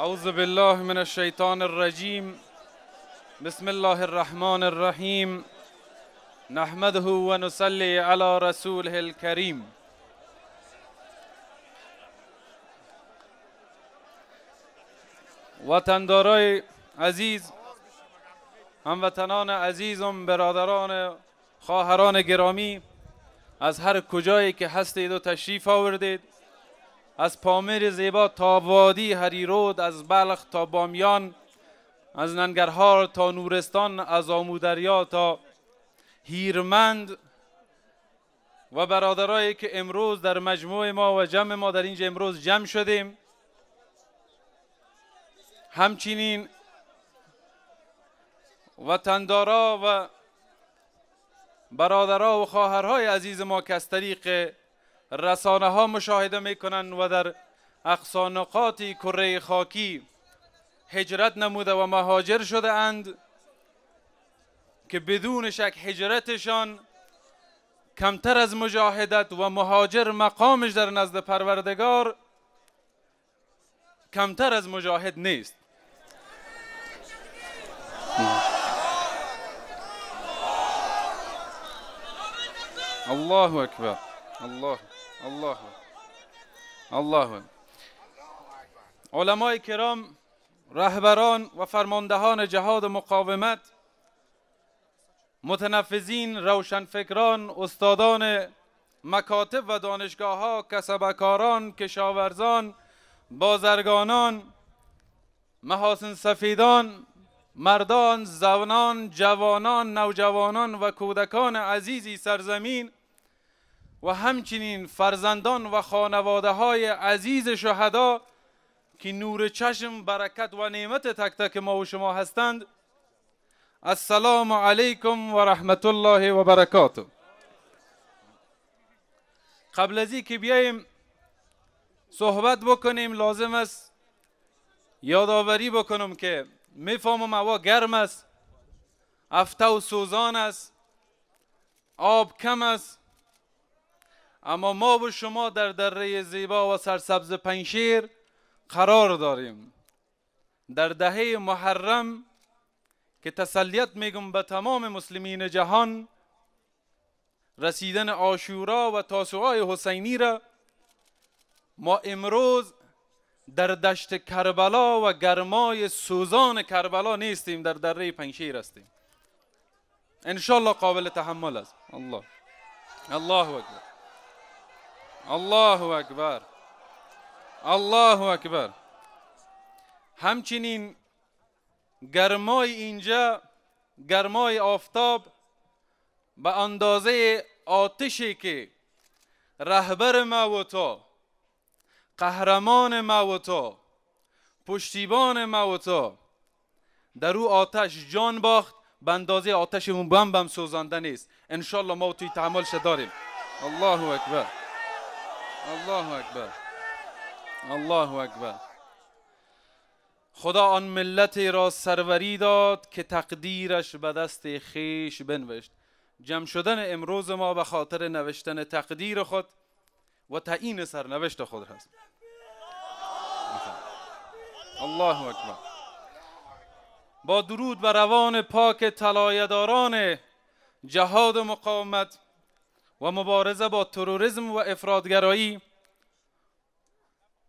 اعوذ بالله من الشیطان الرجیم. بسم الله الرحمن الرحیم. نحمده و نصلی علی رسوله الکریم. وطندارای عزیز، هموطنان عزیزم، برادران، خواهران گرامی، از هر کجایی که هستید و تشریف آوردید، از پامیر زیبا تا وادی هریرود، از بلخ تا بامیان، از ننگرهار تا نورستان، از آمودریا تا هیرمند، و برادرایی که امروز در مجموع ما و جمع ما در اینجا امروز جمع شدیم، همچنین وطندارا و برادرها و خواهرهای عزیز ما که از طریق رسانه ها مشاهده میکنند و در اقصا نقاط کره خاکی هجرت نموده و مهاجر شده اند، که بدون شک هجرتشان کمتر از مجاهدت و مهاجر مقامش در نزد پروردگار کمتر از مجاهد نیست. الله اکبر. الله. علمای کرام، رهبران و فرماندهان جهاد و مقاومت، متنفذین، روشنفکران، استادان مکاتب و دانشگاه ها، کسبکاران، کشاورزان، بازرگانان، محاسن سفیدان، مردان، زنان، جوانان، نوجوانان و کودکان عزیزی سرزمین، و همچنین فرزندان و خانواده های عزیز شهدا که نور چشم، برکت و نعمت تک تک ما و شما هستند، السلام علیکم و رحمت الله و برکاته. قبل از این که بیاییم صحبت بکنیم، لازم است یادآوری بکنم که میفهمم هوا گرم است، افته و سوزان است، آب کم است، اما ما و شما در دره زیبا و سرسبز پنجشیر قرار داریم. در دهه محرم که تسلیت میگم به تمام مسلمین جهان، رسیدن عاشورا و تاسوعای حسینی را، ما امروز در دشت کربلا و گرمای سوزان کربلا نیستیم، در دره پنجشیر هستیم. انشالله قابل تحمل است. الله اکبر. الله اکبر. الله اکبر. همچنین گرمای اینجا، گرمای آفتاب، به اندازه آتشی که رهبر ما و تو، قهرمان ما و تو، پشتیبان ما و تو در او آتش جان باخت، به اندازه آتشمون بم سوزانده نیست. انشالله ما توی تحملش داریم. الله اکبر. الله اکبر. الله اکبر. خدا آن ملتی را سروری داد که تقدیرش به دست خیش بنوشت. جمع شدن امروز ما به خاطر نوشتن تقدیر خود و تعیین سرنوشت خود هست. الله اکبر. با درود بر روان پاک طلایه‌داران جهاد و مقاومت و مبارزه با تروریسم و افراطگرایی،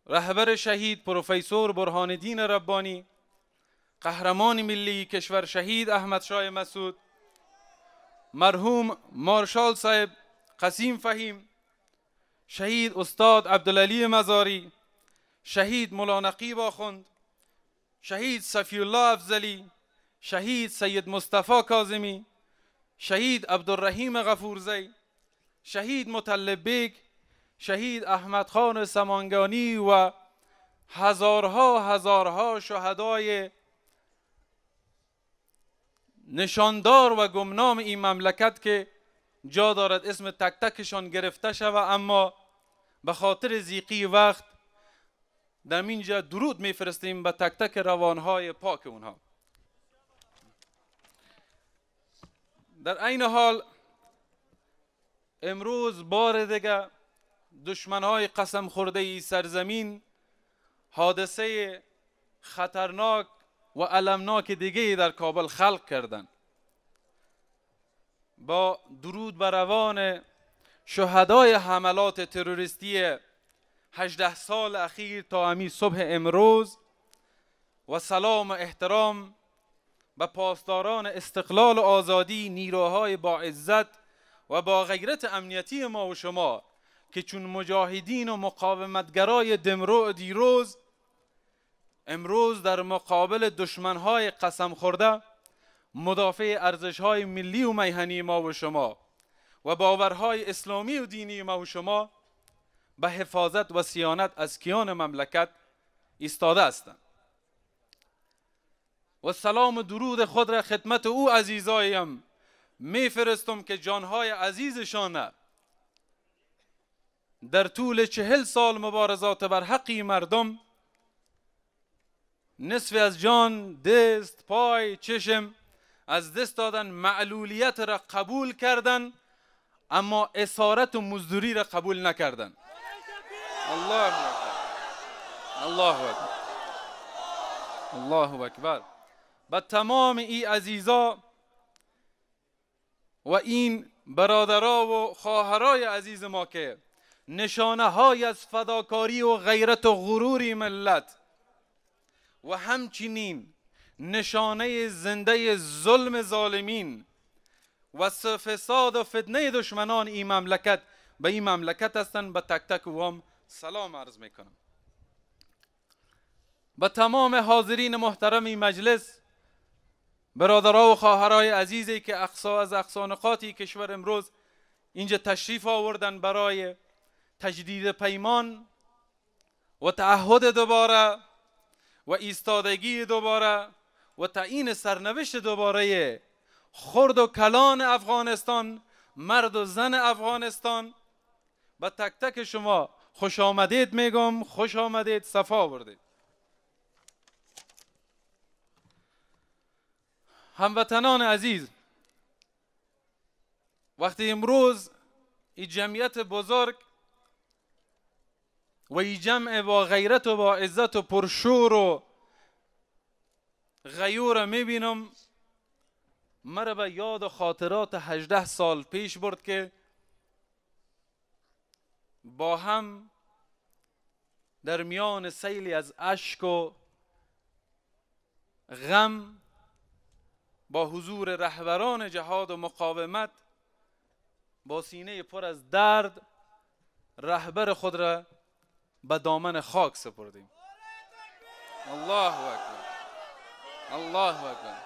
رهبر شهید پروفسور برهان الدین ربانی، قهرمان ملی کشور شهید احمد شاه مسعود، مرحوم مارشال صاحب قسیم فهیم، شهید استاد عبدالعلی مزاری، شهید مولا نقیب آخوند، شهید صفی الله افضلی، شهید سید مصطفی کاظمی، شهید عبدالرحیم غفورزی، شهید مطلب بیگ، شهید احمد خان سمانگانی و هزارها شهدای نشاندار و گمنام این مملکت که جا دارد اسم تک تکشان گرفته شود، اما به خاطر ضیقی وقت در اینجا درود میفرستیم به تک تک روانهای پاک اونها. در عین حال امروز بار دیگه دشمنهای قسم خورده ای سرزمین حادثه خطرناک و المناک دیگه در کابل خلق کردند. با درود بر روان شهدای حملات تروریستی 18 سال اخیر تا همین صبح امروز و سلام و احترام به پاسداران استقلال و آزادی، نیروهای با عزت و با غیرت امنیتی ما و شما که چون مجاهدین و مقاومتگرای دمرو دیروز امروز در مقابل دشمنهای قسم خورده مدافع ارزشهای ملی و میهنی ما و شما و باورهای اسلامی و دینی ما و شما به حفاظت و صیانت از کیان مملکت ایستاده هستند. و سلام و درود خود را خدمت او عزیزایم میفرستم که جانهای عزیزشان در طول 40 سال مبارزات بر حقی مردم نصف از جان، دست، پای، چشم از دست دادن، معلولیت را قبول کردن اما اسارت و مزدوری را قبول نکردن. الله اکبر، الله اکبر، الله اکبر. به تمام این عزیزا و این برادرها و خواهرای عزیز ما که نشانه های از فداکاری و غیرت و غروری ملت و همچنین نشانه زنده ظلم ظالمین و فساد و فتنه دشمنان این مملکت به این مملکت هستند، به تک تک وام سلام عرض میکنم. به تمام حاضرین محترم این مجلس، برادرها و خواهرای عزیزی که از اقصا نقاطی کشور امروز اینجا تشریف آوردن برای تجدید پیمان و تعهد دوباره و ایستادگی دوباره و تعیین سرنوشت دوباره خرد و کلان افغانستان، مرد و زن افغانستان، به تک تک شما خوش آمدید میگم، خوش آمدید، صفا آوردید. هموطنان عزیز، وقتی امروز این جمعیت بزرگ و این جمع با غیرت و با عزت و پرشور و غیور میبینم، مرا به یاد و خاطرات 18 سال پیش برد که با هم در میان سیلی از اشک و غم با حضور رهبران جهاد و مقاومت با سینه پر از درد رهبر خود را به دامن خاک سپردیم. الله اکبر، الله اکبر،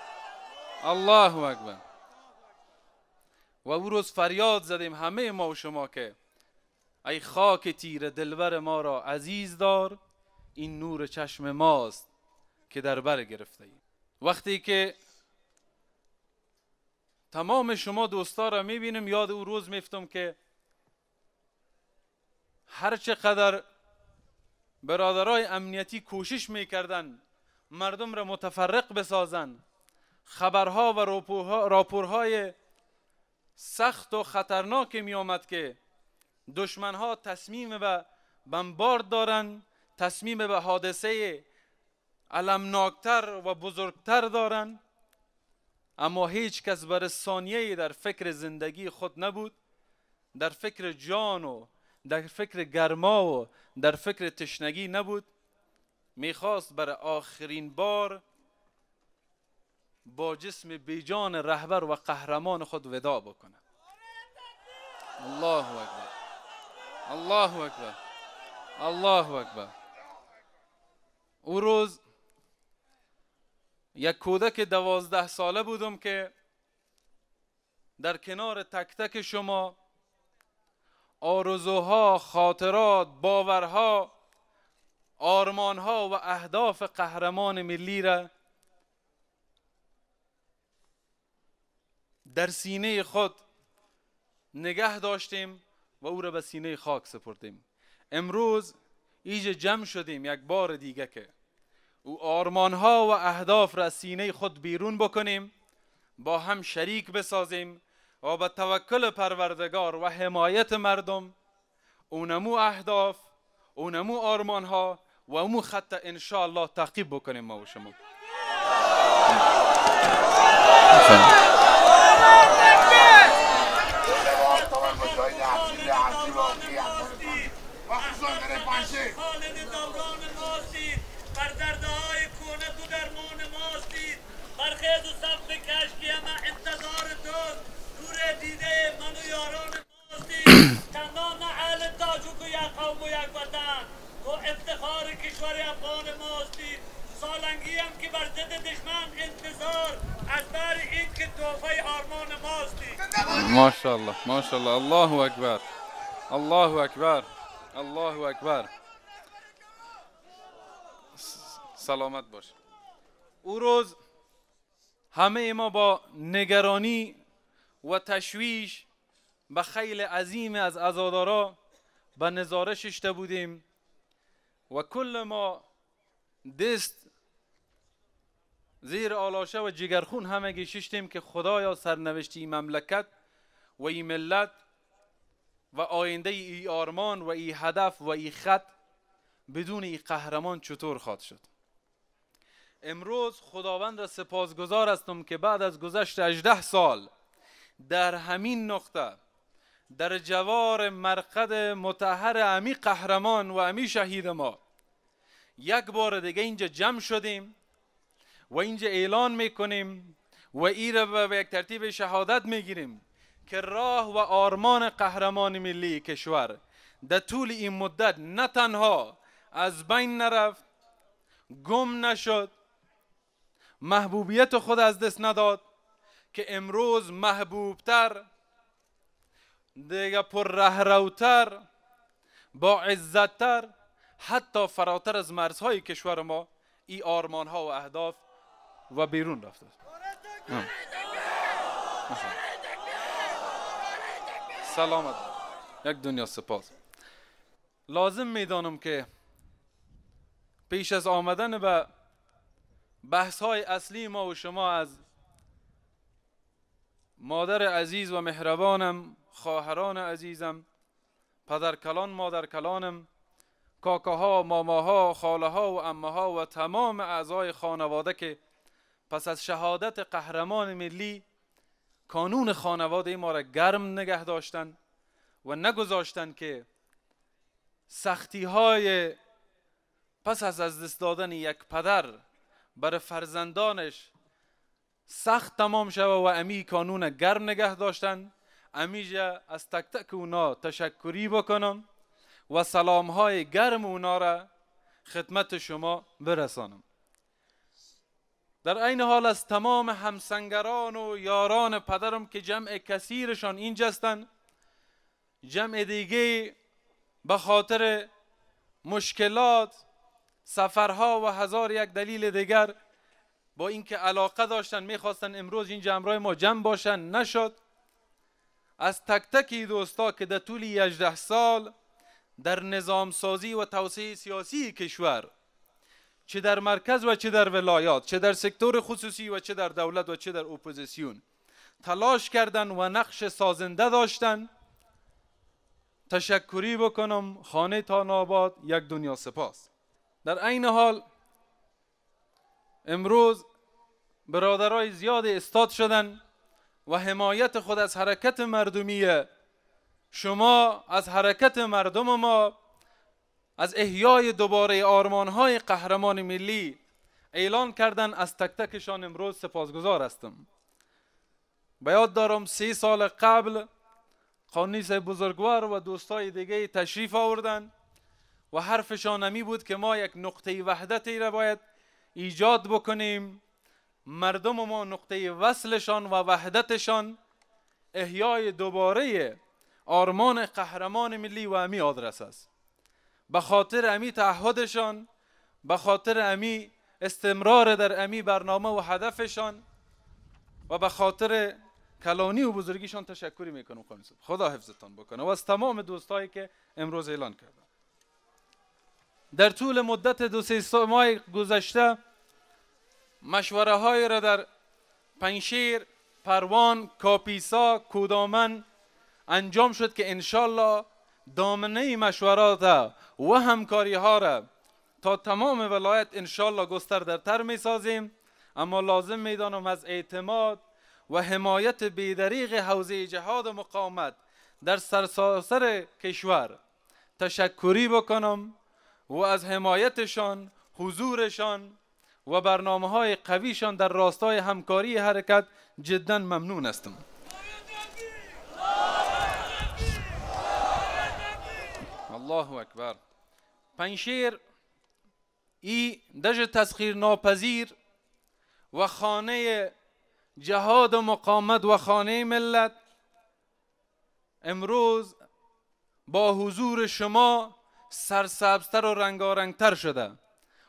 الله اکبر. و او روز فریاد زدیم همه ما و شما که ای خاک تیر دلبر ما را عزیز دار، این نور چشم ماست که در بر گرفته ایم. وقتی که تمام شما دوستا را میبینم یاد او روز میفتم که هر چقدر برادرای امنیتی کوشش میکردن مردم را متفرق بسازن، خبرها و راپورهای سخت و خطرناک می آمد که دشمنها تصمیم به بمبارد دارن، تصمیم به حادثه المناکتر و بزرگتر دارن، اما هیچ کس بر ثانیه‌ای در فکر زندگی خود نبود، در فکر جان و در فکر گرما و در فکر تشنگی نبود. میخواست برای آخرین بار با جسم بیجان رهبر و قهرمان خود وداع بکنه. الله اکبر، الله اکبر، الله اکبر. او روز یک کودک 12 ساله بودم که در کنار تک تک شما آرزوها، خاطرات، باورها، آرمانها و اهداف قهرمان ملی را در سینه خود نگه داشتیم و او را به سینه خاک سپردیم. امروز ایجا جمع شدیم یک بار دیگه که او آرمانها و اهداف را از سینه خود بیرون بکنیم، با هم شریک بسازیم و با توکل پروردگار و حمایت مردم اونمو اهداف، اونمو آرمانها و امو خط انشاءالله تعقیب بکنیم ما و شما. افتخار کشور افغان ماستید. سالنگی هم که بر ضد دشمن انتظار از بر این که تحفه آرمان ماستید. ماشاءالله ماشاءالله. الله اکبر الله اکبر الله اکبر. سلامت باش. او روز همه ما با نگرانی و تشویش به خیل عظیم از عزادارا به نظاره ششته بودیم و کل ما دست زیر آلاشه و جگرخون همگی ششتیم که خدایا سرنوشتی مملکت و این ملت و آینده ای آرمان و ای هدف و ای خط بدون ای قهرمان چطور خواهد شد. امروز خداوند را سپاسگزار هستم که بعد از گذشت 18 سال در همین نقطه در جوار مرقد مطهر امی قهرمان و امی شهید ما یک بار دیگه اینجا جمع شدیم و اینجا اعلان میکنیم و ای را به یک ترتیب شهادت میگیریم که راه و آرمان قهرمان ملی کشور در طول این مدت نه تنها از بین نرفت، گم نشد، محبوبیت خود از دست نداد، که امروز محبوبتر، دیگه پر رهروتر، با عزتتر، حتی فراتر از مرزهای کشور ما ای آرمان ها و اهداف و بیرون رفته. سلامت. یک دنیا سپاس. لازم میدانم که پیش از آمدن به بحث های اصلی ما و شما از مادر عزیز و مهربانم، خواهران عزیزم، پدرکلان مادرکلانم، کاکاها، ماماها، خاله‌ها و عمه‌ها و تمام اعضای خانواده که پس از شهادت قهرمان ملی کانون خانواده ما را گرم نگه داشتن و نگذاشتن که سختی های پس از دست دادن یک پدر بر فرزندانش سخت تمام شود و امی کانون گرم نگه داشتن. امیجا از تک تک اونا تشکری بکنم و سلام های گرم اونا را خدمت شما برسانم. در این حال از تمام همسنگران و یاران پدرم که جمع کثیرشان اینجا هستند، جمع دیگه به خاطر مشکلات، سفرها و هزار یک دلیل دیگر با اینکه علاقه داشتن میخواستن امروز این جمعرای ما جمع باشن، نشد. از تک تکی دوستا که در طول 18 سال در نظام سازی و توسعه سیاسی کشور، چه در مرکز و چه در ولایات، چه در سکتور خصوصی و چه در دولت و چه در اپوزیسیون تلاش کردن و نقش سازنده داشتن، تشکری بکنم. خانه تان آباد، یک دنیا سپاس. در عین حال امروز برادرای زیاد استاد شدن و حمایت خود از حرکت مردمی شما، از حرکت مردم ما، از احیای دوباره آرمانهای قهرمان ملی اعلان کردن. از تک تکشان امروز سپاسگزار هستم. به یاد دارم 3 سال قبل قانونیس بزرگوار و دوستای دیگه تشریف آوردن و حرفشان همی بود که ما یک نقطه وحدتی را باید ایجاد بکنیم، مردم ما نقطه وصلشان و وحدتشان احیای دوباره آرمان قهرمان ملی و امی آدرس است. به خاطر امی تعهدشان، به خاطر امی استمرار در امی برنامه و هدفشان و به خاطر کلانی و بزرگیشان تشکری میکنم. خدا حفظتان بکنه و از تمام دوستایی که امروز اعلان کردن. در طول مدت 2-3 ماه گذشته مشوره های را در پنشیر، پروان، کاپیسا، کودامن انجام شد که انشالله دامنه مشورات و همکاری ها را تا تمام ولایت انشالله گسترده‌تر می سازیم. اما لازم می دانم از اعتماد و حمایت بیدریغ حوزه جهاد و مقاومت در سراسر کشور تشکری بکنم و از حمایتشان، حضورشان و برنامه‌های قویشان در راستای همکاری حرکت جدا ممنون هستم. الله اکبر. پنجشیر ای دژ تسخیر ناپذیر و خانه جهاد و مقاومت و خانه ملت امروز با حضور شما سرسبزتر و رنگارنگتر شده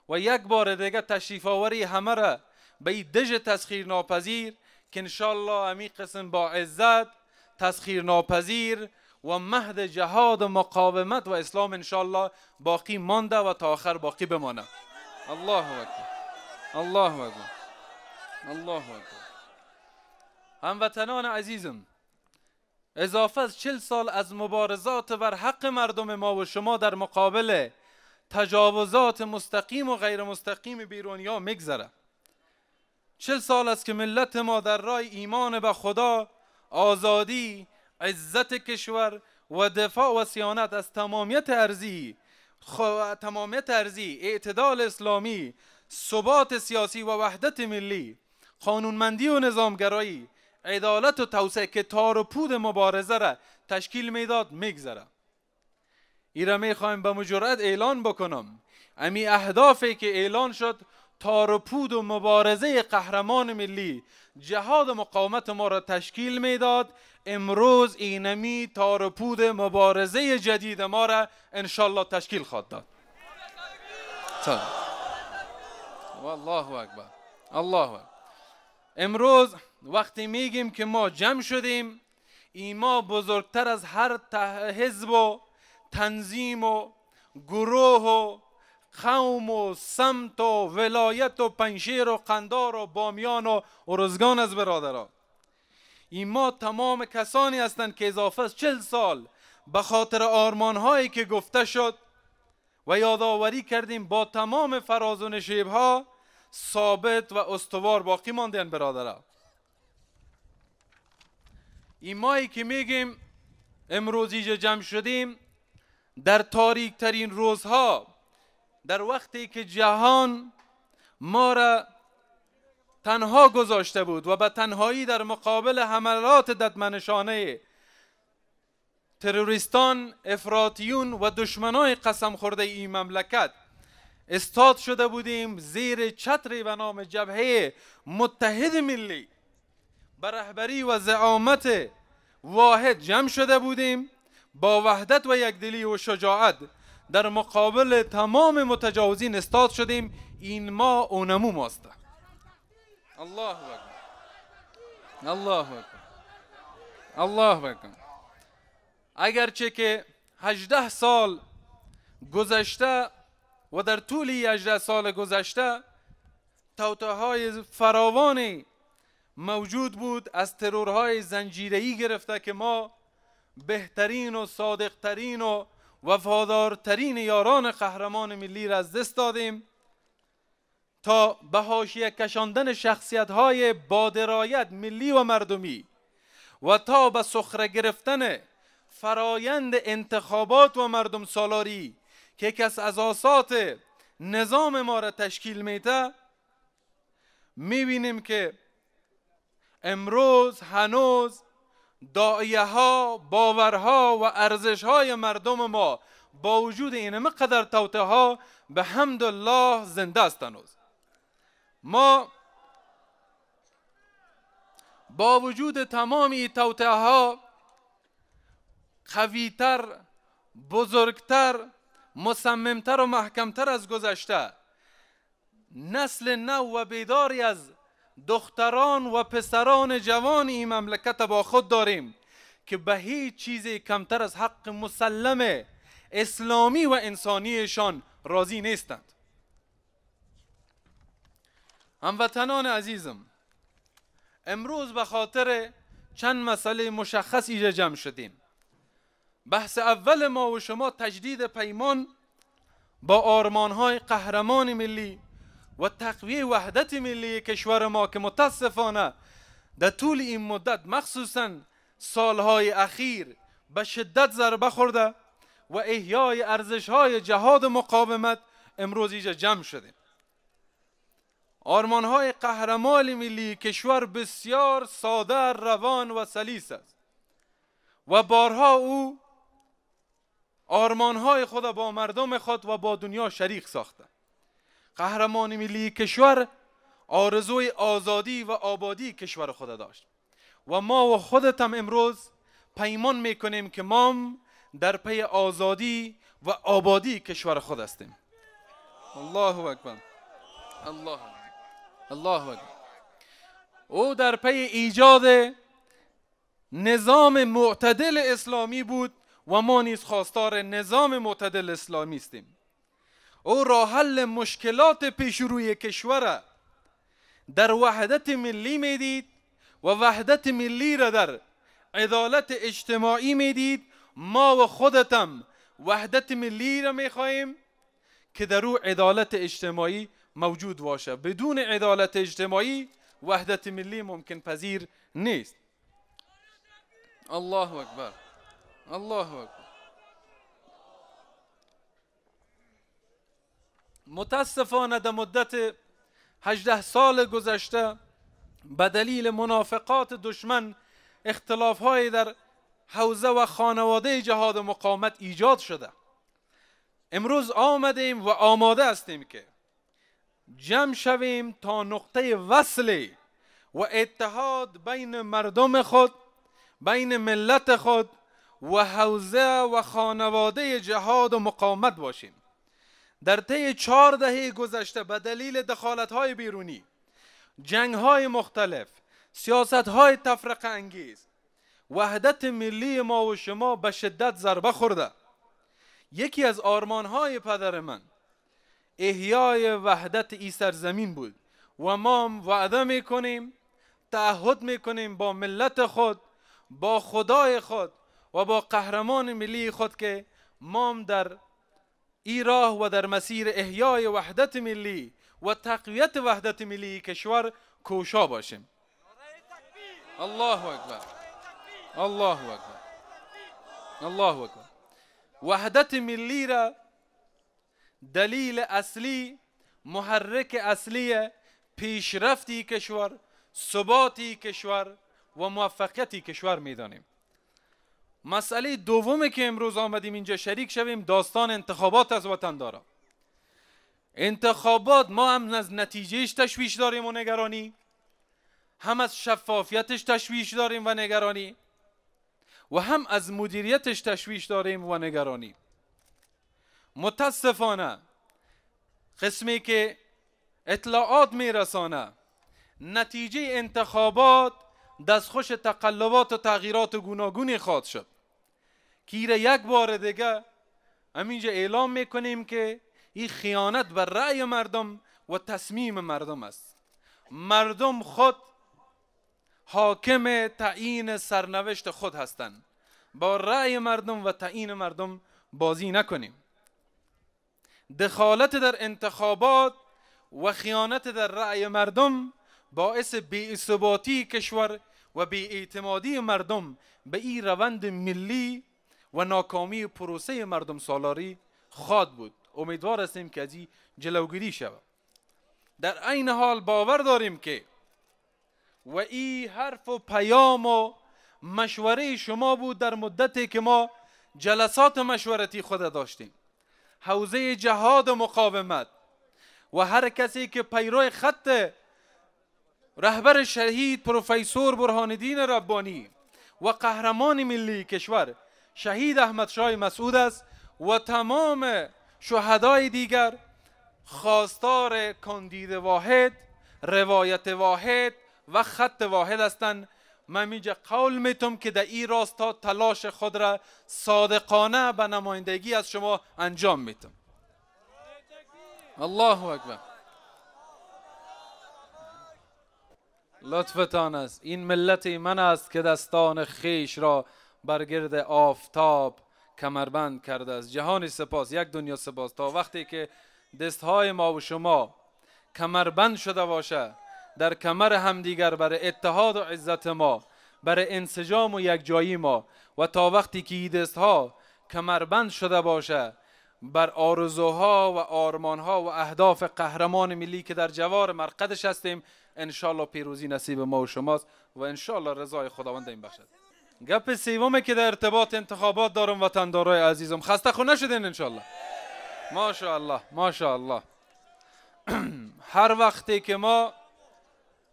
و یک بار دیگه تشریف آوری همه را به این دژ تسخیر ناپذیر که انشالله امی قسم با عزت تسخیر ناپذیر و مهد جهاد و مقاومت و اسلام انشالله باقی مانده و تا آخر باقی بمانه. الله اکبر. الله اکبر. الله اکبر. هموطنان عزیزم، اضافه از 40 سال از مبارزات بر حق مردم ما و شما در مقابل تجاوزات مستقیم و غیر مستقیم بیرونیا میگذره. 40 سال است که ملت ما در راه ایمان به خدا، آزادی، عزت کشور و دفاع و صیانت از تمامیت ارضی، اعتدال اسلامی، ثبات سیاسی و وحدت ملی، قانونمندی و نظامگرایی، عدالت و توسعه که تار و پود مبارزه را تشکیل میداد میگذره. ایره میخوایم به مجرد اعلان بکنم امی اهدافی که اعلان شد تار و پود و مبارزه قهرمان ملی جهاد و مقاومت ما را تشکیل میداد، امروز اینمی تار و پود مبارزه جدید ما را انشالله تشکیل خواهد داد. والله اکبر. الله اکبر. امروز وقتی میگیم که ما جمع شدیم، ما بزرگتر از هر حزب و تنظیم و گروه و قوم و سمت و ولایت و پنجشیر و قندار و بامیان و ارزگان از برادران، ما تمام کسانی هستند که اضافه از 40 سال به خاطر آرمانهایی که گفته شد و یادآوری کردیم با تمام فراز و نشیبها ثابت و استوار باقی ماندن برادران. مایی که میگیم امروزی جمع شدیم در تاریک ترین روزها، در وقتی که جهان ما را تنها گذاشته بود و به تنهایی در مقابل حملات ددمنشانه تروریستان، افراطیون و دشمنای قسم خورده این مملکت استاد شده بودیم، زیر چتری به نام جبهه متحد ملی به رهبری و زعامت واحد جمع شده بودیم، با وحدت و یکدلی و شجاعت در مقابل تمام متجاوزین استاد شدیم. این ما اونمو ماست. الله اکبر. الله اکبر. الله اکبر. اگرچه که 18 سال گذشته و در طول 18 سال گذشته توطئه‌های فراوانی موجود بود، از ترورهای زنجیره‌ای گرفته که ما بهترین و صادقترین و وفادارترین یاران قهرمان ملی را از دست دادیم، تا به حاشیه کشاندن شخصیت‌های با درایت ملی و مردمی و تا به سخره گرفتن فرایند انتخابات و مردم سالاری که یکی از اساسات نظام ما را تشکیل میده، میبینیم که امروز هنوز داعیه ها، باورها و ارزش های مردم ما با وجود این مقدر توطئه ها به حمد الله زنده است. هنوز ما با وجود تمام این توطئه ها قویتر، بزرگتر، مصممتر و محکمتر از گذشته نسل نو و بیداری از دختران و پسران جوان این مملکت با خود داریم که به هیچ چیزی کمتر از حق مسلم اسلامی و انسانیشان راضی نیستند. هموطنان عزیزم، امروز به خاطر چند مسئله مشخص اینجا جمع شدیم. بحث اول ما و شما تجدید پیمان با آرمانهای قهرمان ملی و تقویه وحدت ملی کشور ما که متاسفانه در طول این مدت مخصوصا سالهای اخیر به شدت ضربه خورده و احیای ارزشهای جهاد و مقاومت امروز اینجا جمع شده. آرمانهای قهرمان ملی کشور بسیار ساده، روان و سلیس است و بارها او آرمانهای خود با مردم خود و با دنیا شریک ساخته. قهرمان ملی کشور آرزوی آزادی و آبادی کشور خود داشت و ما و خودت هم امروز پیمان میکنیم که ما در پی آزادی و آبادی کشور خود هستیم. الله اکبر، الله اکبر، الله اکبر. او در پی ایجاد نظام معتدل اسلامی بود و ما نیز خواستار نظام معتدل اسلامی هستیم. او راه حل مشکلات پیش روی کشور در وحدت ملی میدید و وحدت ملی را در عدالت اجتماعی میدید. ما و خودتم وحدت ملی را میخواهیم که در او عدالت اجتماعی موجود باشه. بدون عدالت اجتماعی وحدت ملی ممکن پذیر نیست. الله اکبر، الله اکبر. متاسفانه در مدت 18 سال گذشته به دلیل منافقات دشمن اختلاف‌های در حوزه و خانواده جهاد و مقاومت ایجاد شده. امروز آمدیم و آماده هستیم که جمع شویم تا نقطه وصل و اتحاد بین مردم خود، بین ملت خود و حوزه و خانواده جهاد و مقاومت باشیم. در طی 4 دهه گذشته به دلیل دخالت‌های بیرونی، جنگ‌های مختلف، سیاست‌های تفرقه انگیز، وحدت ملی ما و شما به شدت ضربه خورده. یکی از آرمان‌های پدر من احیای وحدت این سرزمین بود و ما وعده می‌کنیم، تعهد می‌کنیم با ملت خود، با خدای خود و با قهرمان ملی خود که ما در این راه و در مسیر احیای وحدت ملی و تقویت وحدت ملی کشور کوشا باشیم. الله اکبر، الله اکبر، الله اکبر. وحدت ملی را دلیل اصلی، محرک اصلی پیشرفتی کشور، ثباتی کشور و موفقیتی کشور میدانیم. مسئله دومی که امروز آمدیم اینجا شریک شویم داستان انتخابات از وطن داره. انتخابات ما هم از نتیجهش تشویش داریم و نگرانی، هم از شفافیتش تشویش داریم و نگرانی و هم از مدیریتش تشویش داریم و نگرانی. متاسفانه قسمی که اطلاعات میرسانه نتیجه انتخابات دستخوش تقلبات و تغییرات گوناگونی خواهد شد که یک بار دیگه همینجا اعلام میکنیم که این خیانت بر رأی مردم و تصمیم مردم است. مردم خود حاکم تعیین سرنوشت خود هستند. با رأی مردم و تعیین مردم بازی نکنیم. دخالت در انتخابات و خیانت در رأی مردم باعث بی‌ثباتی کشور و بی‌اعتمادی مردم به این روند ملی و ناکامی پروسه مردم سالاری خواهد بود. امیدوار هستیم که از این جلوگیری شود. در عین حال باور داریم که و این حرف و پیام و مشوره شما بود در مدتی که ما جلسات مشورتی خود داشتیم. حوزه جهاد و مقاومت و هر کسی که پیرو خط رهبر شهید پروفسور برهان الدین ربانی و قهرمان ملی کشور شهید احمد شاه مسعود است و تمام شهدای دیگر خواستار کاندید واحد، روایت واحد و خط واحد هستند. من اینجا قول میتم که در این راستا تلاش خود را صادقانه به نمایندگی از شما انجام میتم. الله اکبر. لطفتان است. این ملت من است که دستان خیش را برگرد آفتاب کمربند کرده است. جهان سپاس، یک دنیا سپاس. تا وقتی که دستهای ما و شما کمربند شده باشه در کمر همدیگر برای اتحاد و عزت ما، برای انسجام و یکجایی ما، و تا وقتی که این دستها کمربند شده باشه بر آرزوها و آرمانها و اهداف قهرمان ملی که در جوار مرقدش هستیم، انشالله پیروزی نصیب ما و شماست و انشالله رضای خداوند این بخشد. گپ سومه که در ارتباط انتخابات دارم وطندارای عزیزم، خسته خو نشدین انشالله؟ ماشاءالله ماشاءالله. هر وقتی که ما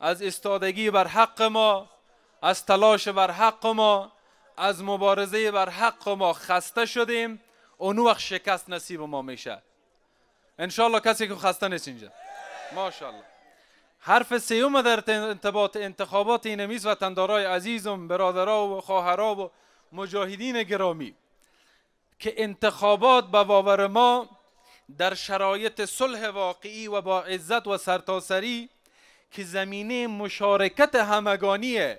از استادگی بر حق ما، از تلاش بر حق ما، از مبارزه بر حق ما خسته شدیم، اون وقت شکست نصیب ما میشه. انشالله کسی که خسته نیست اینجا. ماشاءالله. حرف سیوم در ارتباط انتخابات اینمیز وطندارای عزیزم، برادرها و خواهرها و مجاهدین گرامی، که انتخابات به باور ما در شرایط صلح واقعی و با عزت و سرتاسری که زمینه مشارکت همگانی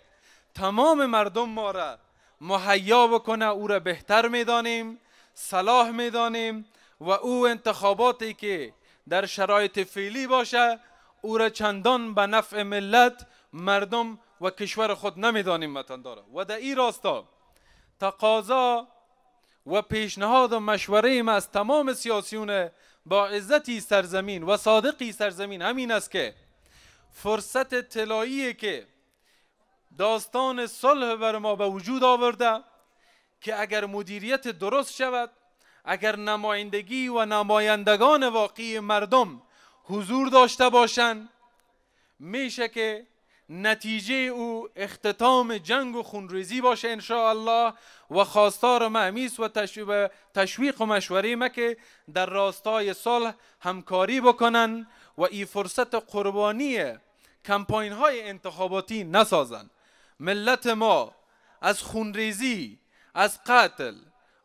تمام مردم ما را مهیا بکنه، او را بهتر میدانیم، صلاح میدانیم، و او انتخاباتی که در شرایط فعلی باشه او را چندان به نفع ملت، مردم و کشور خود نمیدانیم وطندارا. و در این راستا تقاضا و پیشنهاد و مشوره ما از تمام سیاسیون با عزتی سرزمین و صادقی سرزمین همین است که فرصت طلایی که داستان صلح بر ما به وجود آورده، که اگر مدیریت درست شود، اگر نمایندگی و نمایندگان واقعی مردم حضور داشته باشند، میشه که نتیجه او اختتام جنگ و خونریزی باشه انشاءالله. و خواستار ما همیست و تشویق و مشوره ما که در راستای صلح همکاری بکنن و این فرصت قربانی کمپاین های انتخاباتی نسازن. ملت ما از خونریزی، از قتل،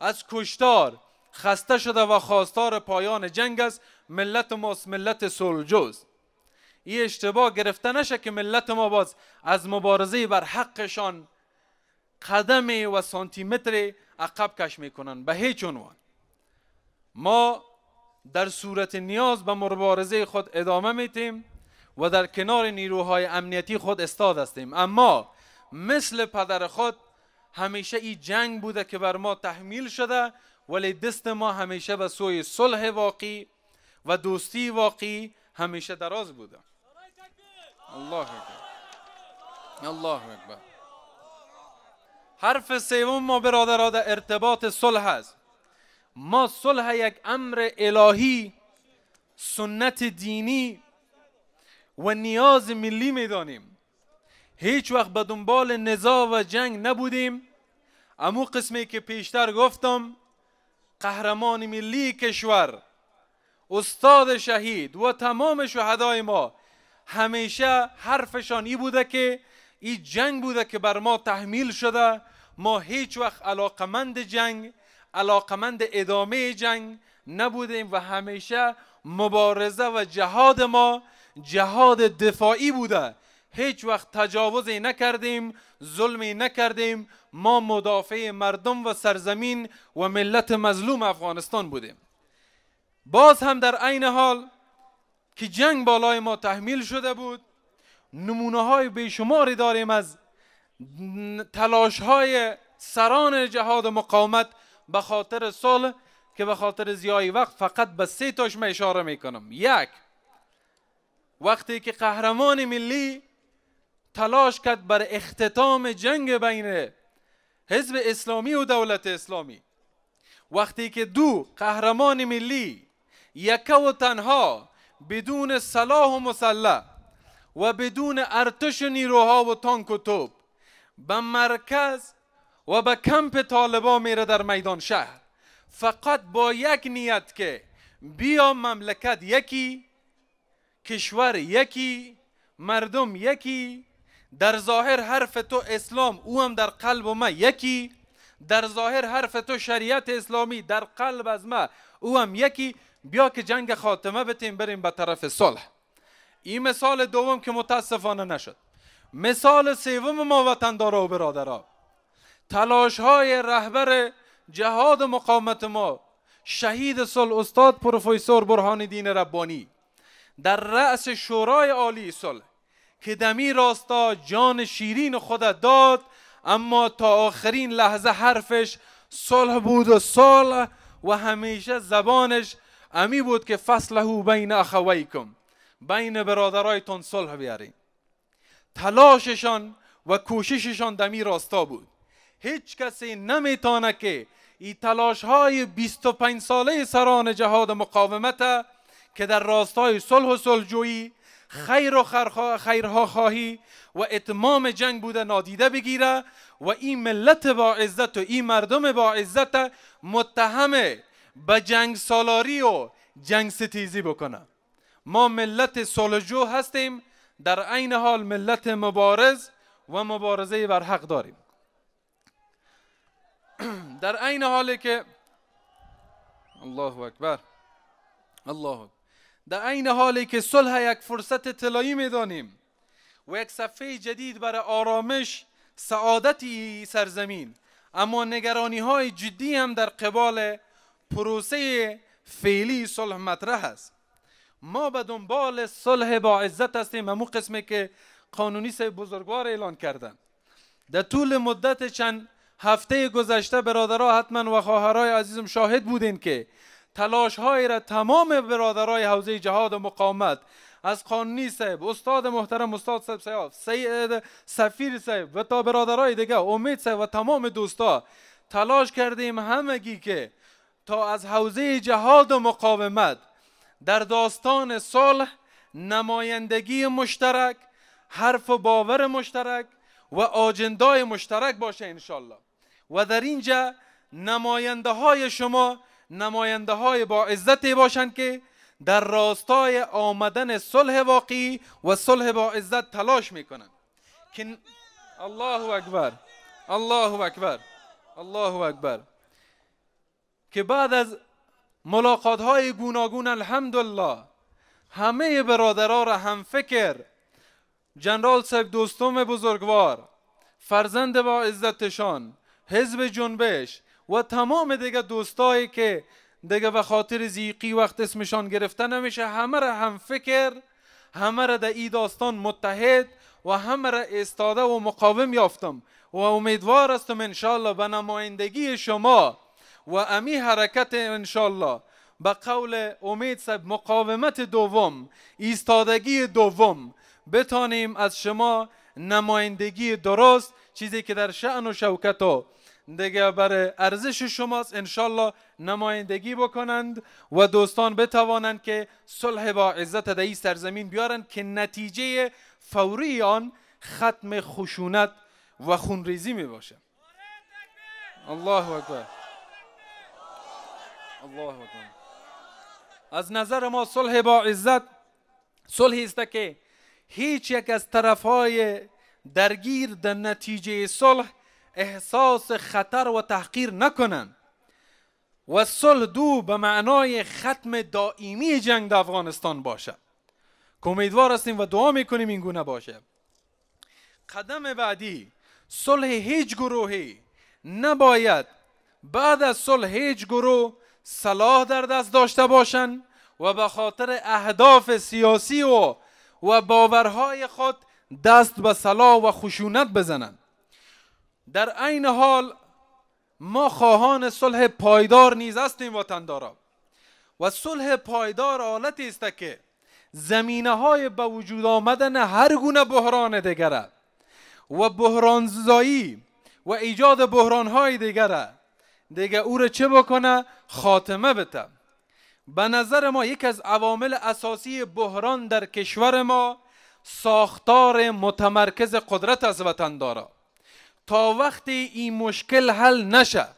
از کشتار خسته شده و خواستار پایان جنگ است. ملت ماست ملت صلحجوست. این اشتباه گرفته نشه که ملت ما باز از مبارزه بر حقشان قدم و سانتیمتر عقب کش میکنن. به هیچ عنوان. ما در صورت نیاز به مبارزه خود ادامه میتیم و در کنار نیروهای امنیتی خود استاد هستیم، اما مثل پدر خود همیشه این جنگ بوده که بر ما تحمیل شده، ولی دست ما همیشه به سوی صلح واقعی و دوستی واقعی همیشه دراز بوده. الله اکبر، الله اکبر. حرف سوم ما برادرها در ارتباط صلح است. ما صلح یک امر الهی، سنت دینی و نیاز ملی میدانیم. هیچ وقت به دنبال نزاع و جنگ نبودیم. امو قسمی که پیشتر گفتم، قهرمان ملی کشور، استاد شهید و تمام شهدای ما همیشه حرفشان ای بوده که این جنگ بوده که بر ما تحمیل شده. ما هیچ وقت علاقمند جنگ، علاقمند ادامه جنگ نبودیم و همیشه مبارزه و جهاد ما جهاد دفاعی بوده. هیچ وقت تجاوزی نکردیم، ظلمی نکردیم. ما مدافع مردم و سرزمین و ملت مظلوم افغانستان بودیم. باز هم در عین حال که جنگ بالای ما تحمیل شده بود، نمونه های بیشماری داریم از تلاش های سران جهاد و مقاومت به خاطر صلح که به خاطر ضیاع وقت فقط به 3 تاش من اشاره میکنم. یک، وقتی که قهرمان ملی تلاش کرد بر اختتام جنگ بین حزب اسلامی و دولت اسلامی. وقتی که 2، قهرمان ملی یکه و تنها بدون سلاح و مسلح و بدون ارتش و نیروها و تانک و توپ به مرکز و به کمپ طالبان میره در میدان شهر، فقط با یک نیت که بیا مملکت یکی، کشور یکی، مردم یکی، در ظاهر حرف تو اسلام او هم در قلب ما یکی، در ظاهر حرف تو شریعت اسلامی در قلب از ما او هم یکی، بیا که جنگ خاتمه بتیم بریم به طرف صلح. این مثال دوم که متاسفانه نشد. مثال سوم ما وطندارا و برادرها، تلاش های رهبر جهاد مقاومت ما شهید صلح استاد پروفسور برهان الدین ربانی در رأس شورای عالی صلح که دمی راستا جان شیرین خود داد، اما تا آخرین لحظه حرفش صلح بود و صلح، و همیشه زبانش امی بود که فصله بین اخویکم، بین برادرایتون صلح بیارین. تلاششان و کوشششان دمی راستا بود. هیچ کسی نمیتونه که این تلاش های 25 ساله سران جهاد مقاومت که در راستای صلح و صلحجویی، خیر و خیرها خواهی و اتمام جنگ بوده نادیده بگیره و این ملت با عزت و این مردم با عزت متهم به جنگ سالاری و جنگ ستیزی بکنه. ما ملت صلحجو هستیم، در عین حال ملت مبارز و مبارزه بر حق داریم. در عین حالی که الله اکبر در عین حالی که صلح یک فرصت طلایی میدانیم و یک صفحه جدید برای آرامش سعادتی سرزمین، اما نگرانی های جدی هم در قبال پروسه فعلی صلح مطرح است. ما به دنبال صلح با عزت هستیم. همون قسمی که قانونی صاحب بزرگوار اعلان کردن. در طول مدت چند هفته گذشته برادرها حتما و خواهرای عزیزم شاهد بودین که تلاش های را تمام برادرای حوزه جهاد و مقاومت، از قانونی صاحب، استاد محترم استاد صاحب سیاف، سید سفیر صاحب و تا برادرای دیگه، امید صاحب و تمام دوستا تلاش کردیم همگی که تا از حوزه جهاد و مقاومت در داستان صلح نمایندگی مشترک، حرف و باور مشترک و آجندای مشترک باشه انشالله. و در اینجا نماینده های شما نماینده های با عزتی باشند که در راستای آمدن صلح واقعی و صلح با عزت تلاش میکنند. که الله اکبر الله اکبر الله اکبر که بعد از ملاقات های گوناگون الحمدلله همه برادرها را هم فکر، جنرال صاحب دوستم بزرگوار، فرزند با عزتشان، حزب جنبش و تمام دیگه دوستایی که دیگه به خاطر زیقی وقت اسمشان گرفته نمیشه، همه را هم فکر، همه را در ای داستان متحد و همه را استاده و مقاوم یافتم و امیدوار هستم انشالله به نمایندگی شما و امی حرکت انشالله به قول امید صاحب مقاومت دوم، ایستادگی دوم، بتانیم از شما نمایندگی درست، چیزی که در شأن و شوکت و دیگه برای ارزش شماست، انشالله نمایندگی بکنند و دوستان بتوانند که صلح با عزت در این سرزمین بیارند که نتیجه فوری آن ختم خشونت و خونریزی می باشه. الله اکبر الله اکبر. از نظر ما صلح با عزت صلحی است که هیچ یک از طرفهای درگیر در نتیجه صلح احساس خطر و تحقیر نکنند و صلح دو به معنای ختم دائمی جنگ در افغانستان باشه که امیدوار هستیم و دعا میکنیم این گونه باشه. قدم بعدی صلح هیچ گروهی نباید بعد از صلح هیچ گروه سلاح در دست داشته باشند و به خاطر اهداف سیاسی و باورهای خود دست به سلاح و خشونت بزنند. در عین حال ما خواهان صلح پایدار نیز هستیم وطندارا و صلح پایدار حالتی است که زمینه های به وجود آمدن هر گونه بحران دیگره و بحرانزایی و ایجاد بحران های دیگره دیگه او را چه بکنه؟ خاتمه بده. به نظر ما یک از عوامل اساسی بحران در کشور ما ساختار متمرکز قدرت از وطندارا. تا وقتی این مشکل حل نشه،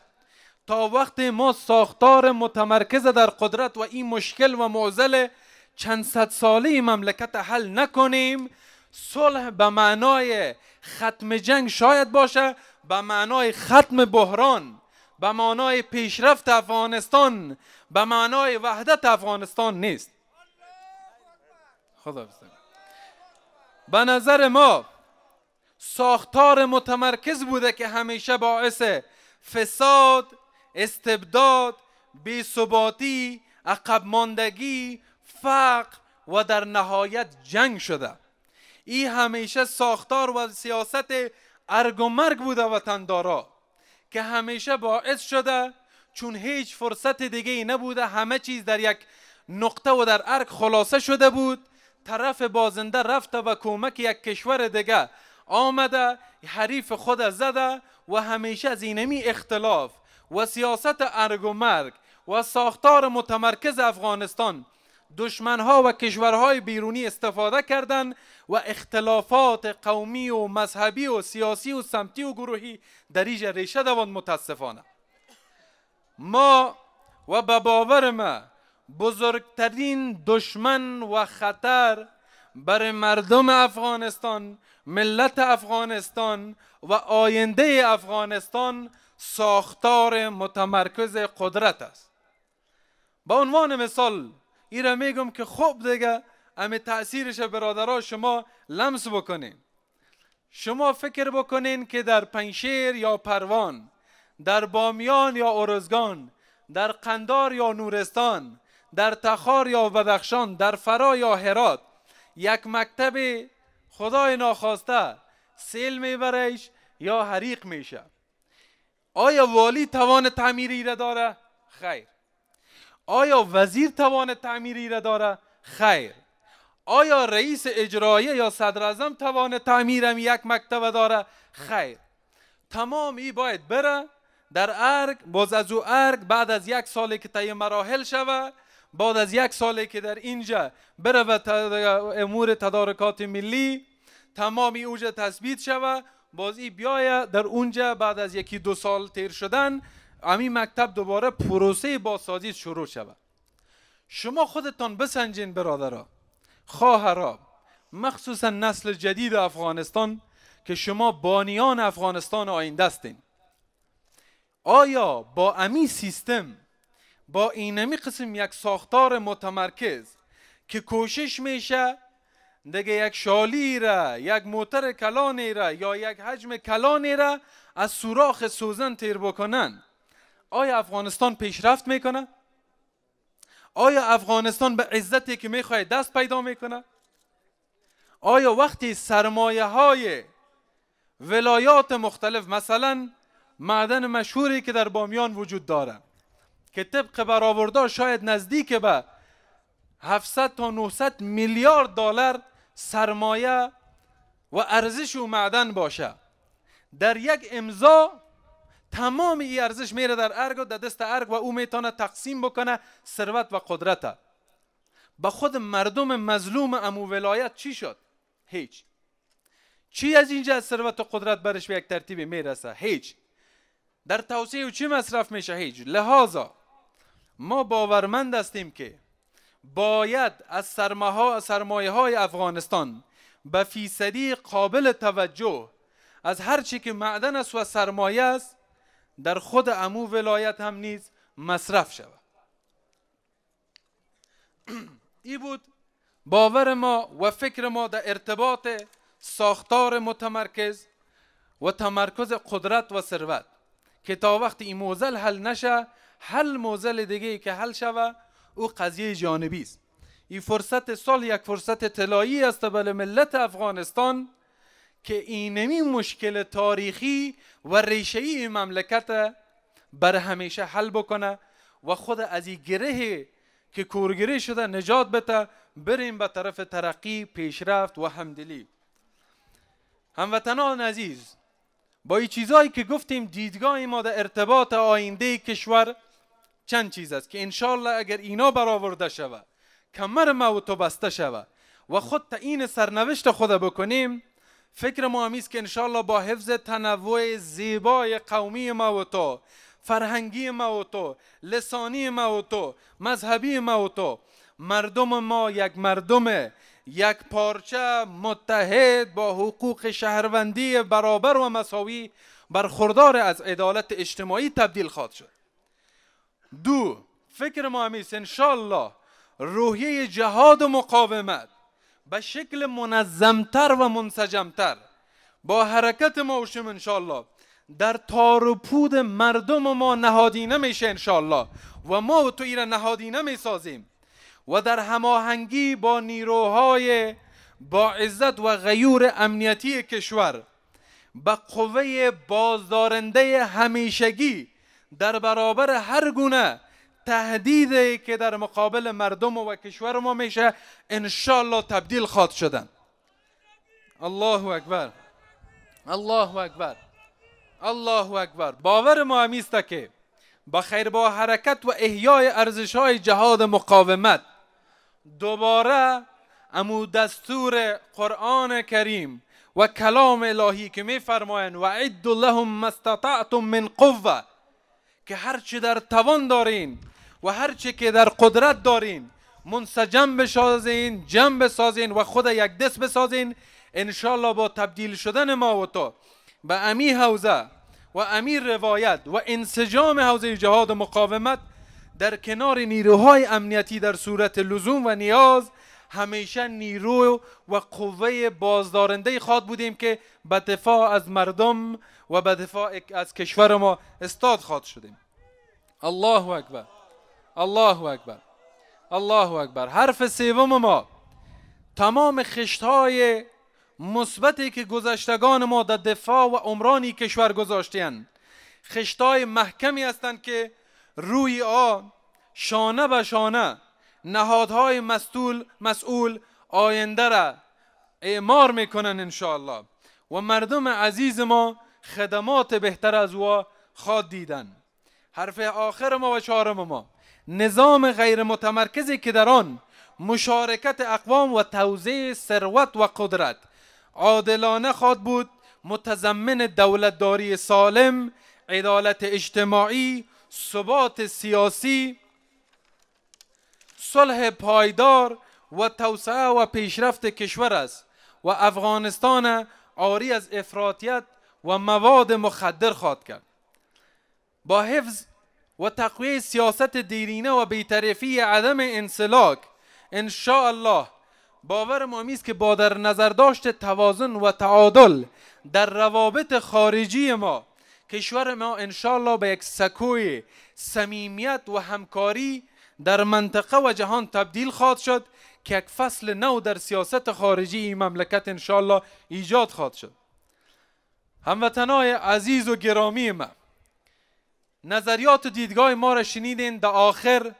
تا وقتی ما ساختار متمرکز در قدرت و این مشکل و معضل چند صد ساله مملکت حل نکنیم، صلح به معنای ختم جنگ شاید باشه، به معنای ختم بحران، به معنای پیشرفت افغانستان، به معنای وحدت افغانستان نیست. خدا بستم. به نظر ما ساختار متمرکز بوده که همیشه باعث فساد، استبداد، بی‌ثباتی، عقب ماندگی، فقر و در نهایت جنگ شده. این همیشه ساختار و سیاست ارگ و مرگ بوده وطندارا که همیشه باعث شده چون هیچ فرصت دیگه ای نبوده، همه چیز در یک نقطه و در ارگ خلاصه شده بود، طرف بازنده رفته و کمک یک کشور دیگه آمده حریف خود زده و همیشه از اینمی اختلاف و سیاست ارگ و مرگ و ساختار متمرکز افغانستان دشمنها و کشورهای بیرونی استفاده کردند و اختلافات قومی و مذهبی و سیاسی و سمتی و گروهی در اینجا ریشه دوان. متاسفانه ما و به باور ما بزرگترین دشمن و خطر بر مردم افغانستان، ملت افغانستان و آینده افغانستان ساختار متمرکز قدرت است. با عنوان مثال ایره میگم که خوب دیگه امی تأثیرش برادرها شما لمس بکنین. شما فکر بکنین که در پنجشیر یا پروان، در بامیان یا ارزگان، در قندار یا نورستان، در تخار یا بدخشان، در فرا یا هرات یک مکتب خدای ناخواسته سیل میبرش یا حریق میشه، آیا والی توان تعمیری را داره؟ خیر. آیا وزیر توان تعمیری را داره؟ خیر. آیا رئیس اجرایه یا صدر اعظم توان تعمیرم یک مکتب داره؟ خیر. تمام ای باید بره در ارگ، باز از او ارگ بعد از یک سالی که طی مراحل شوه، بعد از یک سالی که در اینجا بره و امور تدارکات ملی تمامی اوجا تثبیت شوه، باز ای بیایه در اونجا بعد از یکی دو سال تیر شدن همین مکتب دوباره پروسه بازسازی شروع شود. شما خودتان بسنجین برادرها، خواهرها، مخصوصا نسل جدید افغانستان که شما بانیان افغانستان آینده هستین. آیا با امی سیستم، با اینمی قسم یک ساختار متمرکز که کوشش میشه دیگه یک شالی را، یک موتر کلانی را یا یک حجم کلانی را از سوراخ سوزن تیر بکنن، آیا افغانستان پیشرفت میکنه؟ آیا افغانستان به عزتی که میخواد دست پیدا میکنه؟ آیا وقتی سرمایه های ولایات مختلف، مثلا معدن مشهوری که در بامیان وجود داره که طبق برآورده شاید نزدیک به 700 تا 900 میلیارد دلار سرمایه و ارزش و معدن باشه، در یک امضا تمام این ارزش میره در ارگ و در دست ارگ و او میتونه تقسیم بکنه ثروت و قدرت. با خود مردم مظلوم امو ولایت چی شد؟ هیچ. چی از اینجا از ثروت و قدرت برش به یک ترتیبی میرسه؟ هیچ. در توسعه چی مصرف میشه؟ هیچ. لحاظا ما باورمند هستیم که باید از سرمایه های افغانستان به فیصدی قابل توجه از هر چی که معدن است و سرمایه است در خود امو ولایت هم نیز مصرف شود. این بود باور ما و فکر ما در ارتباط ساختار متمرکز و تمرکز قدرت و ثروت که تا وقتی این موزل حل نشه، حل موزل دیگه که حل شوه او قضیه جانبی است. این فرصت سال یک فرصت طلایی است برای ملت افغانستان که اینمی مشکل تاریخی و ریشه‌ای مملکت بر همیشه حل بکنه و خود از این گره که کورگره شده نجات بده، بریم به طرف ترقی، پیشرفت و همدلی. هموطنان عزیز، با این چیزایی که گفتیم دیدگاه ما در ارتباط آینده کشور چند چیز است که انشالله اگر اینا برآورده شود، کمر ما و تو بسته شود و خود تعیین سرنوشت خود بکنیم، فکر ما همیست که انشالله با حفظ تنوع زیبای قومی ما و تو، فرهنگی ما و تو، لسانی ما و تو، مذهبی ما و تو، مردم ما یک مردم یک پارچه متحد با حقوق شهروندی برابر و مساوی برخوردار از عدالت اجتماعی تبدیل خواهد شد. دو، فکر ما همیست انشالله روحیه جهاد و مقاومت به شکل منظمتر و منسجمتر با حرکت ما وشم انشالله در تار و پود مردم ما نهادینه میشه انشالله و ما و تو ایره نهادینه میسازیم و در هماهنگی با نیروهای با عزت و غیور امنیتی کشور به قوه بازدارنده همیشگی در برابر هر گونه تهدیدی که در مقابل مردم و کشور ما میشه انشالله تبدیل خواهد شدن. الله اکبر، الله اکبر، الله اکبر. باور ما همیست که بخیر با حرکت و احیای ارزش‌های جهاد مقاومت دوباره امو دستور قرآن کریم و کلام الهی که می فرمایند و عد لهم ما استطعتم من قوه، که هرچی در توان دارین و هرچی که در قدرت دارین منسجم بسازین، جمع بسازین و خود یک دست بسازین. انشالله با تبدیل شدن ما و تو به امی حوزه و امی روایت و انسجام حوزه جهاد مقاومت در کنار نیروهای امنیتی در صورت لزوم و نیاز همیشه نیرو و قوه بازدارنده خواهد بودیم که به دفاع از مردم و به دفاع از کشور ما استاد خواهد شدیم. الله اکبر، الله اکبر، الله اکبر. حرف سوم ما تمام خشت‌های مثبتی که گذشتگان ما در دفاع و عمرانی کشور گذاشتند خشت‌های محکمی هستند که روی آن شانه به شانه نهادهای مسئول آینده را اعمار میکنن انشاءالله و مردم عزیز ما خدمات بهتر از او خواهد دیدن. حرف آخر ما و چهارم ما نظام غیر متمرکزی که در آن مشارکت اقوام و توزیع ثروت و قدرت عادلانه خواهد بود، متضمن دولتداری سالم، عدالت اجتماعی، ثبات سیاسی، صلح پایدار و توسعه و پیشرفت کشور است و افغانستان عاری از افراطیت و مواد مخدر خواهد کرد. با حفظ و تقویه سیاست دیرینه و بی‌طرفی عدم انسلاک ان شاء الله باور ما است که با در نظر داشت توازن و تعادل در روابط خارجی ما کشور ما ان شاء الله به یک سکوی صمیمیت و همکاری در منطقه و جهان تبدیل خواهد شد که یک فصل نو در سیاست خارجی این مملکت ان شاء الله ایجاد خواهد شد. هموطنای عزیز و گرامی ما، نظریات و دیدگاه ما را شنیدین. در آخر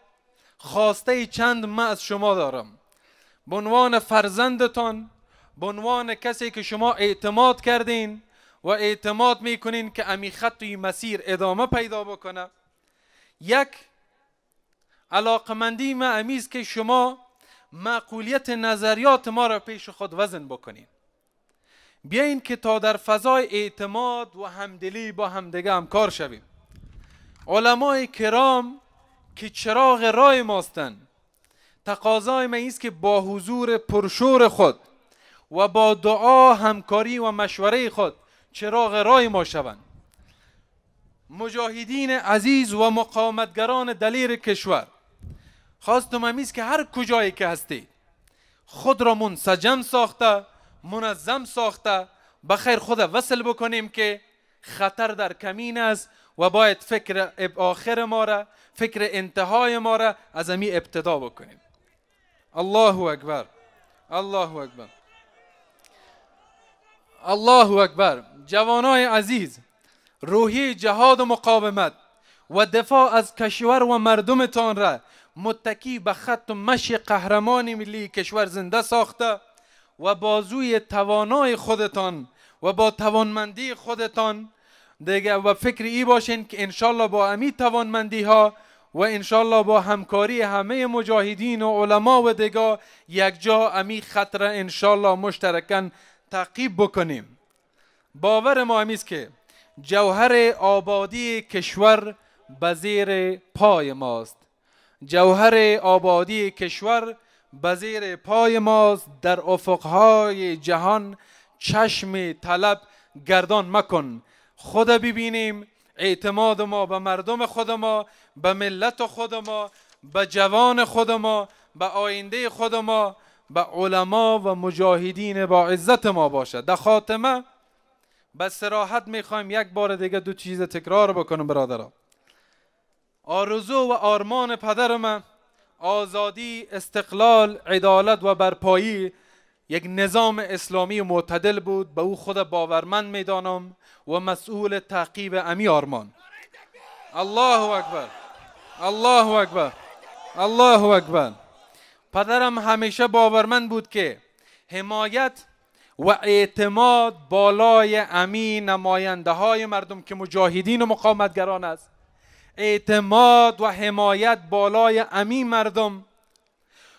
خواسته چند ما از شما دارم به عنوان فرزندتان، به عنوان کسی که شما اعتماد کردین و اعتماد میکنین که امی خط و مسیر ادامه پیدا بکنه. یک علاقمندی ما امیز که شما معقولیت نظریات ما را پیش خود وزن بکنین. بیاین که تا در فضای اعتماد و همدلی با همدیگه همکار شویم. علمای کرام که چراغ راه ماستند، تقاضای ما است که با حضور پرشور خود و با دعا، همکاری و مشوره خود چراغ راه ما شوند. مجاهدین عزیز و مقاومتگران دلیر کشور، خواستم است که هر کجایی که هستید خود را منسجم ساخته، منظم ساخته بخیر خود وصل بکنیم که خطر در کمین است و باید فکر آخر ما را، فکر انتهای ما را از امی ابتدا بکنیم. الله اکبر، الله اکبر، الله اکبر. جوانای عزیز، روحی جهاد و مقاومت و دفاع از کشور و مردمتان را متکی به خط و مشی قهرمان ملی کشور زنده ساخته و بازوی توانای خودتان و با توانمندی خودتان دیگه و فکر ای باشین که انشالله با امی توانمندی ها و انشالله با همکاری همه مجاهدین و علما و دیگه یک جا امی خطر انشالله مشترکاً تعقیب بکنیم. باور ما همیست که جوهر آبادی کشور به زیر پای ماست. جوهر آبادی کشور به زیر پای ماست. در افقهای جهان چشم طلب گردان مکن. خود ببینیم اعتماد ما به مردم خود ما، به ملت خود ما، به جوان خود ما، به آینده خود ما، به علما و مجاهدین با عزت ما باشد. در خاتمه به صراحت میخوایم یک بار دیگه دو چیز تکرار بکنم برادران. آرزو و آرمان پدرم آزادی، استقلال، عدالت و برپایی یک نظام اسلامی معتدل بود. به او خود باورمند میدانم و مسئول تعقیب امی آرمان. الله اکبر، الله اکبر، الله اکبر. پدرم همیشه باورمند بود که حمایت و اعتماد بالای امی نماینده های مردم که مجاهدین و مقاومتگران است، اعتماد و حمایت بالای امی مردم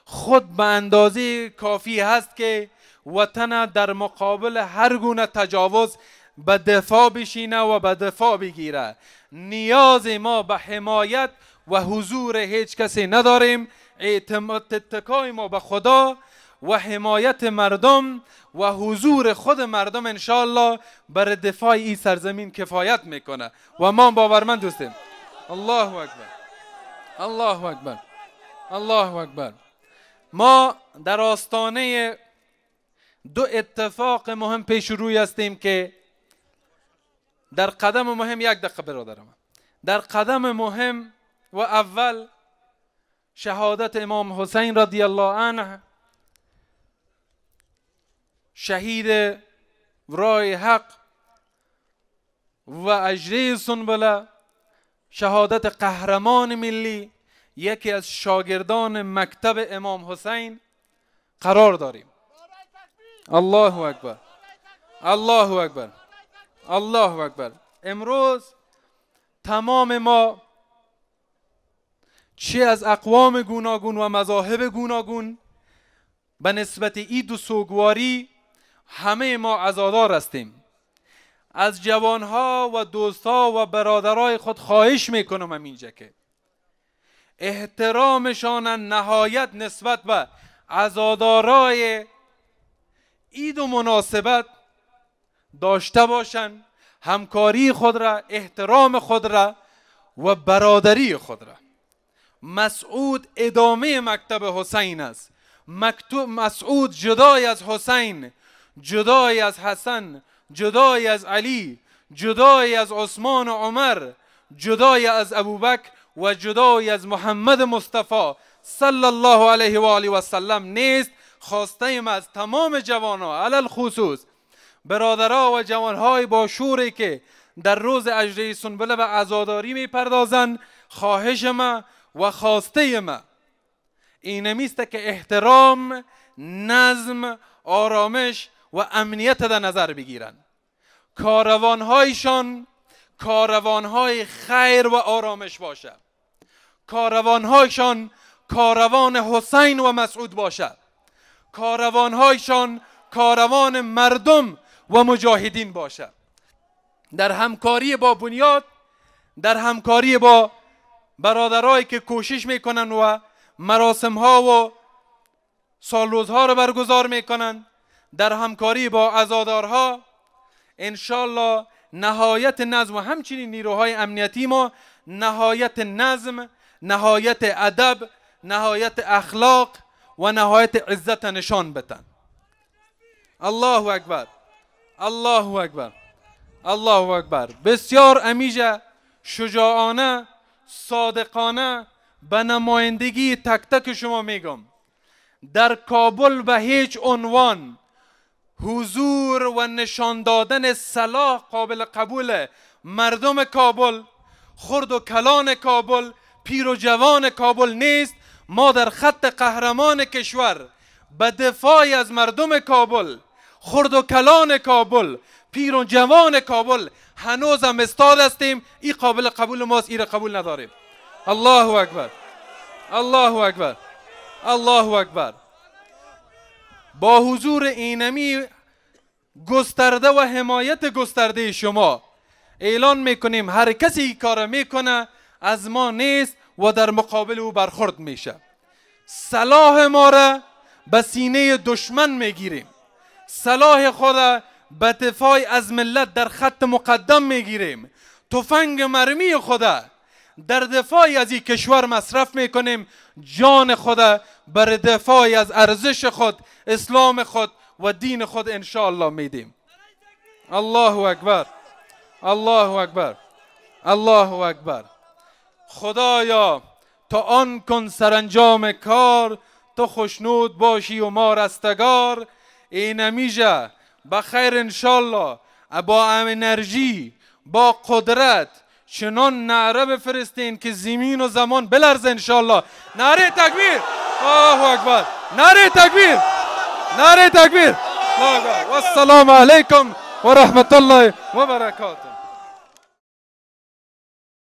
خود به اندازه کافی هست که وطن در مقابل هر گونه تجاوز به دفاع بشینه و به دفاع بگیره. نیاز ما به حمایت و حضور هیچ کسی نداریم. اعتماد تکای ما به خدا و حمایت مردم و حضور خود مردم انشاءالله بر دفاع این سرزمین کفایت میکنه و ما باورمند دوستیم. الله اکبر، الله اکبر، الله اکبر. ما در آستانه دو اتفاق مهم پیش روی هستیم که در قدم مهم، یک دقیقه برادرم، در قدم مهم و اول شهادت امام حسین رضی الله عنه، شهید رای حق و اجری سنبله، شهادت قهرمان ملی، یکی از شاگردان مکتب امام حسین قرار داریم. الله اکبر، الله اکبر، الله اکبر. امروز تمام ما چه از اقوام گوناگون و مذاهب گوناگون به نسبت عید و سوگواری همه ما عزادار هستیم. از جوانها و دوستها و برادرای خود خواهش میکنم همینجا که احترامشان نهایت نسبت به عزادارای عید و مناسبت داشته باشند. همکاری خود را، احترام خود را و برادری خود را. مسعود ادامه مکتب حسین است. مسعود جدای از حسین، جدای از حسن، جدای از علی، جدای از عثمان و عمر، جدای از ابوبکر و جدای از محمد مصطفی صلی الله علیه و آله و سلم نیست. خواسته ایم از تمام جوانها، علل خصوص برادرها و جوانهای با شوری که در روز اجری سنبله به عزاداری می پردازند، خواهش ما و خواسته ما اینمیست که احترام، نظم، آرامش و امنیت در نظر بگیرند. کاروانهایشان کاروانهای خیر و آرامش باشد. کاروانهایشان کاروان حسین و مسعود باشد. کاروانهایشان کاروان مردم و مجاهدین باشد. در همکاری با بنیاد، در همکاری با برادرایی که کوشش میکنن و مراسم ها و سالروزها رو برگزار میکنن، در همکاری با عزادارها انشالله نهایت نظم و همچنین نیروهای امنیتی ما نهایت نظم، نهایت ادب، نهایت اخلاق و نهایت عزت نشان بدن. الله اکبر، الله اکبر، الله اکبر. بسیار امیجه، شجاعانه، صادقانه به نمایندگی تک تک شما میگم، در کابل به هیچ عنوان حضور و نشان دادن صلاح قابل قبول مردم کابل، خرد و کلان کابل، پیر و جوان کابل نیست. ما در خط قهرمان کشور به دفاع از مردم کابل، خرد و کلان کابل، پیر و جوان کابل هنوز هم استاد هستیم. این قابل قبول ماست، این قبول نداریم. الله اکبر، الله اکبر، الله اکبر. با حضور اینمی گسترده و حمایت گسترده شما اعلان میکنیم هر کسی این کار میکنه از ما نیست و در مقابل او برخورد میشه. سلاح ما را به سینه دشمن میگیریم، سلاح خود را به دفاع از ملت در خط مقدم میگیریم، تفنگ مرمی خود در دفاع از این کشور مصرف میکنیم، جان خود بر دفاع از ارزش خود، اسلام خود و دین خود انشاءالله میدیم. الله اکبر، الله اکبر، الله اکبر. خدایا تو آن کن سرانجام کار، تو خوشنود باشی و ما رستگار. اینمیجه بخیر انشالله با انرژی با قدرت چنان نعره بفرستین که زمین و زمان بلرزه انشالله. نعره تکبیر، الله اکبر، نعره تکبیر، نعره تکبیر. و السلام علیکم و رحمت الله و برکاته.